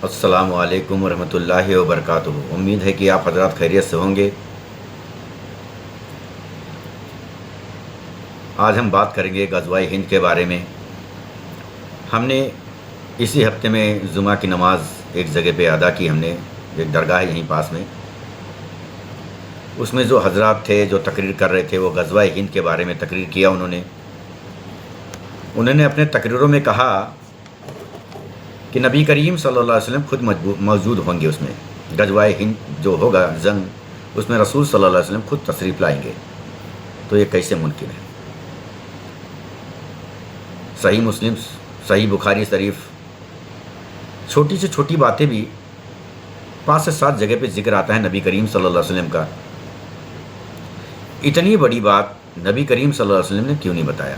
السلام علیکم ورحمۃ اللہ وبرکاتہ۔ امید ہے کہ آپ حضرات خیریت سے ہوں گے۔ آج ہم بات کریں گے غزوہ ہند کے بارے میں۔ ہم نے اسی ہفتے میں جمعہ کی نماز ایک جگہ پہ ادا کی، ہم نے ایک درگاہ ہے یہیں پاس میں، اس میں جو حضرات تھے جو تقریر کر رہے تھے وہ غزوہ ہند کے بارے میں تقریر کیا۔ انہوں نے اپنے تقریروں میں کہا کہ نبی کریم صلی اللہ علیہ وسلم خود موجود ہوں گے اس میں، غزوہ ہند جو ہوگا جنگ، اس میں رسول صلی اللہ علیہ وسلم خود تشریف لائیں گے۔ تو یہ کیسے ممکن ہے؟ صحیح مسلم، صحیح بخاری شریف، چھوٹی سے چھوٹی باتیں بھی 5 سے 7 جگہ پہ ذکر آتا ہے نبی کریم صلی اللہ علیہ وسلم کا۔ اتنی بڑی بات نبی کریم صلی اللہ علیہ وسلم نے کیوں نہیں بتایا؟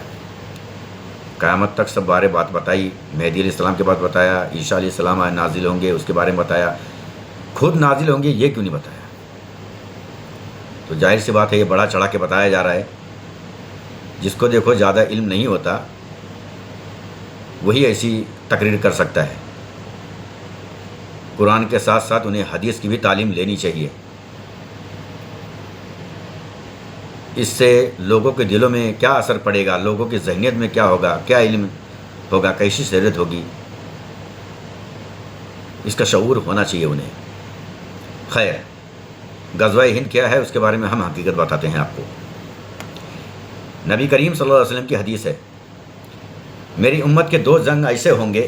قیامت تک سب بارے بات بتائی، مہدی علیہ السلام کے بعد بتایا، عیسیٰ علیہ السلام نازل ہوں گے اس کے بارے میں بتایا، خود نازل ہوں گے یہ کیوں نہیں بتایا؟ تو ظاہر سی بات ہے یہ بڑا چڑھا کے بتایا جا رہا ہے۔ جس کو دیکھو زیادہ علم نہیں ہوتا وہی ایسی تقریر کر سکتا ہے۔ قرآن کے ساتھ ساتھ انہیں حدیث کی بھی تعلیم لینی چاہیے۔ اس سے لوگوں کے دلوں میں کیا اثر پڑے گا، لوگوں کی ذہنیت میں کیا ہوگا، کیا علم ہوگا، کیسی شریعت ہوگی، اس کا شعور ہونا چاہیے انہیں۔ خیر، غزوہ ہند کیا ہے اس کے بارے میں ہم حقیقت بتاتے ہیں آپ کو۔ نبی کریم صلی اللہ علیہ وسلم کی حدیث ہے، میری امت کے 2 جنگ ایسے ہوں گے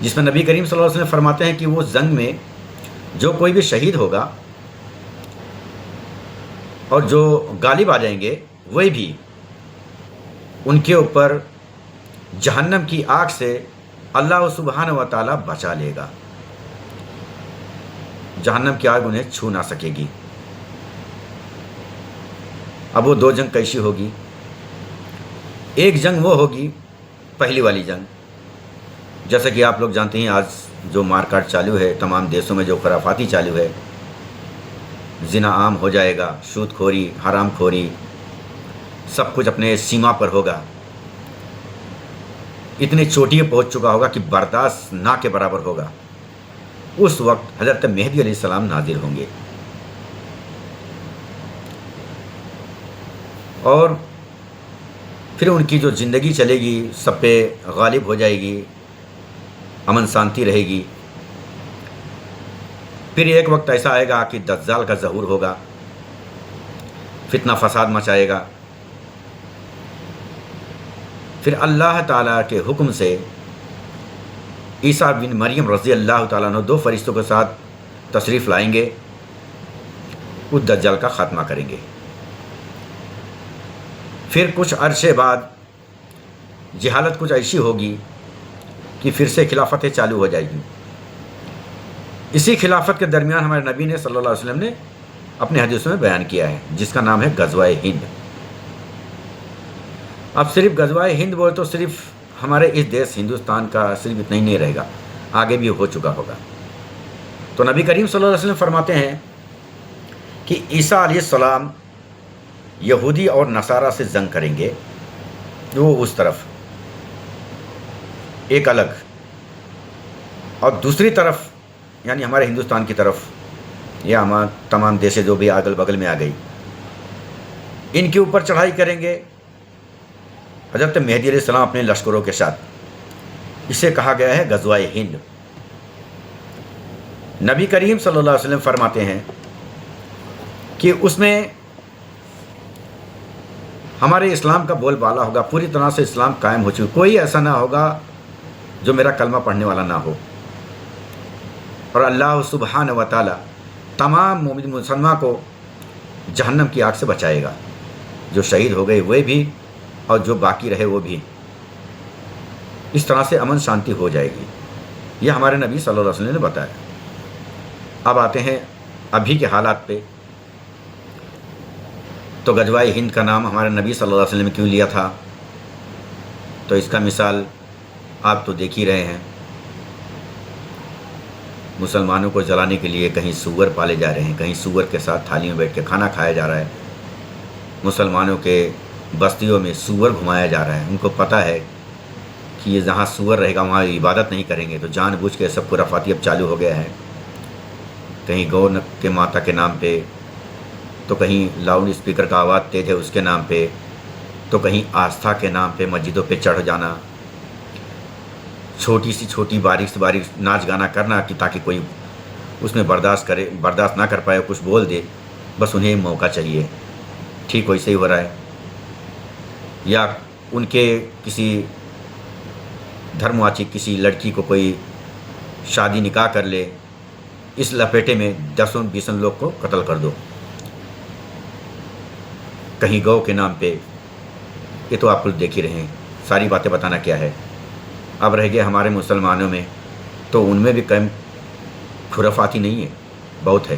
جس میں نبی کریم صلی اللہ علیہ وسلم فرماتے ہیں کہ وہ جنگ میں جو کوئی بھی شہید ہوگا اور جو غالب آ جائیں گے وہی بھی ان کے اوپر جہنم کی آگ سے اللہ سبحانہ و تعالیٰ بچا لے گا، جہنم کی آگ انہیں چھو نہ سکے گی۔ اب وہ 2 جنگ کیسی ہوگی؟ ایک جنگ وہ ہوگی پہلی والی جنگ، جیسا کہ آپ لوگ جانتے ہیں آج جو مار کاٹ چالو ہے تمام دیشوں میں، جو خرافاتی چالو ہے، زنا عام ہو جائے گا، سود خوری، حرام خوری، سب کچھ اپنے سیما پر ہوگا، اتنی چوٹی پہنچ چکا ہوگا کہ برداشت نہ کے برابر ہوگا۔ اس وقت حضرت مہدی علیہ السلام نازل ہوں گے اور پھر ان کی جو زندگی چلے گی سب پہ غالب ہو جائے گی، امن شانتی رہے گی۔ پھر ایک وقت ایسا آئے گا کہ دجال کا ظہور ہوگا، فتنہ فساد مچائے گا۔ پھر اللہ تعالیٰ کے حکم سے عیسیٰ بن مریم رضی اللہ تعالیٰ عنہ 2 فرشتوں کے ساتھ تشریف لائیں گے، اس دجال کا خاتمہ کریں گے۔ پھر کچھ عرصے بعد جہالت کچھ ایسی ہوگی کہ پھر سے خلافتیں چالو ہو جائے گی۔ اسی خلافت کے درمیان ہمارے نبی نے صلی اللہ علیہ وسلم نے اپنے حدیثوں میں بیان کیا ہے، جس کا نام ہے غزوہ ہند۔ اب صرف غزوہ ہند بولے تو صرف ہمارے اس دیش ہندوستان کا صرف اتنا ہی نہیں رہے گا، آگے بھی ہو چکا ہوگا۔ تو نبی کریم صلی اللہ علیہ وسلم فرماتے ہیں کہ عیسیٰ علیہ السلام یہودی اور نصارہ سے جنگ کریں گے، وہ اس طرف ایک الگ، اور دوسری طرف یعنی ہمارے ہندوستان کی طرف یا ہمارے تمام دیشیں جو بھی اگل بغل میں آ گئی، ان کے اوپر چڑھائی کریں گے حضرت مہدی علیہ السلام اپنے لشکروں کے ساتھ۔ اسے کہا گیا ہے غزوہ ہند۔ نبی کریم صلی اللہ علیہ وسلم فرماتے ہیں کہ اس میں ہمارے اسلام کا بول بالا ہوگا، پوری طرح سے اسلام قائم ہو چکا، کوئی ایسا نہ ہوگا جو میرا کلمہ پڑھنے والا نہ ہو، اور اللہ سبحانہ و تعالیٰ تمام مومن مسلمان کو جہنم کی آگ سے بچائے گا، جو شہید ہو گئے وہ بھی اور جو باقی رہے وہ بھی۔ اس طرح سے امن شانتی ہو جائے گی، یہ ہمارے نبی صلی اللہ علیہ وسلم نے بتایا۔ اب آتے ہیں ابھی کے حالات پہ۔ تو غزوہ ہند کا نام ہمارے نبی صلی اللہ علیہ وسلم نے کیوں لیا تھا؟ تو اس کا مثال آپ تو دیکھ ہی رہے ہیں، مسلمانوں کو جلانے کے لیے کہیں سور پالے جا رہے ہیں، کہیں سور کے ساتھ تھالی میں بیٹھ کے کھانا کھایا جا رہا ہے، مسلمانوں کے بستیوں میں سور گھمایا جا رہا ہے۔ ان کو پتہ ہے کہ کہ یہ جہاں سور رہے گا وہاں عبادت نہیں کریں گے، تو جان بوجھ کے سب خرافاتی اب چالو ہو گیا ہے. کہیں گو کے ماتا کے نام پہ، تو کہیں لاؤڈ اسپیکر کا آواز تیز ہے اس کے نام پہ، تو کہیں آستھا کے نام پہ مسجدوں پہ چڑھ جانا، چھوٹی سی چھوٹی باریک سے باریک ناچ گانا کرنا کہ تاکہ کوئی اس میں برداشت نہ کر پائے، کچھ بول دے، بس انہیں موقع چاہیے. ٹھیک ویسے ہی ہو رہا ہے. یا ان کے کسی دھرمواچی کسی لڑکی کو کوئی شادی نکاح کر لے، اس لپیٹے میں 10-20 لوگ کو قتل کر دو. کہیں گو کے نام پہ، یہ تو آپ کچھ دیکھ ہی رہے ہیں. ساری باتیں بتانا کیا ہے. اب رہ گئے ہمارے مسلمانوں میں، تو ان میں بھی کم خرافاتی نہیں ہے، بہت ہے.